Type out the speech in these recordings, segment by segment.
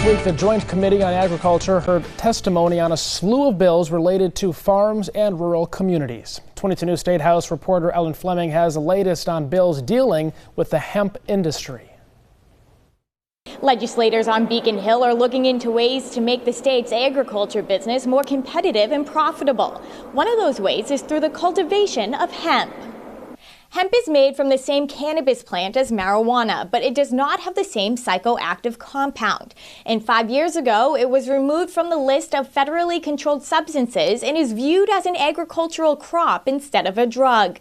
week, the Joint Committee on Agriculture heard testimony on a slew of bills related to farms and rural communities. 22 News State House reporter Ellen Fleming has the latest on bills dealing with the hemp industry. Legislators on Beacon Hill are looking into ways to make the state's agriculture business more competitive and profitable. One of those ways is through the cultivation of hemp. Hemp is made from the same cannabis plant as marijuana, but it does not have the same psychoactive compound. And 5 years ago, it was removed from the list of federally controlled substances and is viewed as an agricultural crop instead of a drug.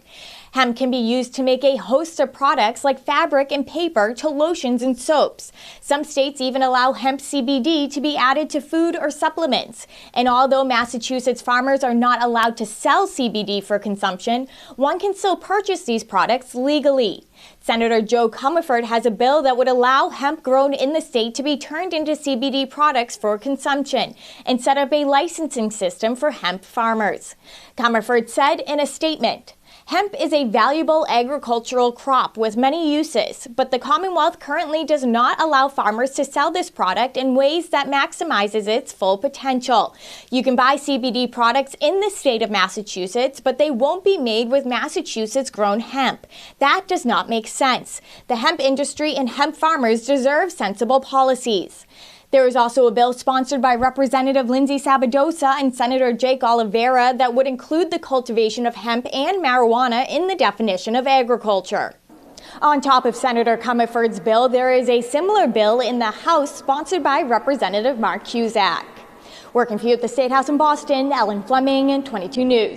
Hemp can be used to make a host of products like fabric and paper to lotions and soaps. Some states even allow hemp CBD to be added to food or supplements. And although Massachusetts farmers are not allowed to sell CBD for consumption, one can still purchase these products legally. Senator Joe Comerford has a bill that would allow hemp grown in the state to be turned into CBD products for consumption and set up a licensing system for hemp farmers. Comerford said in a statement, "Hemp is a valuable agricultural crop with many uses, but the Commonwealth currently does not allow farmers to sell this product in ways that maximizes its full potential. You can buy CBD products in the state of Massachusetts, but they won't be made with Massachusetts-grown hemp. That does not make sense. The hemp industry and hemp farmers deserve sensible policies." There is also a bill sponsored by Representative Lindsay Sabadosa and Senator Jake Oliveira that would include the cultivation of hemp and marijuana in the definition of agriculture. On top of Senator Comerford's bill, there is a similar bill in the House sponsored by Representative Mark Cusack. Working for you at the State House in Boston, Ellen Fleming, 22 News.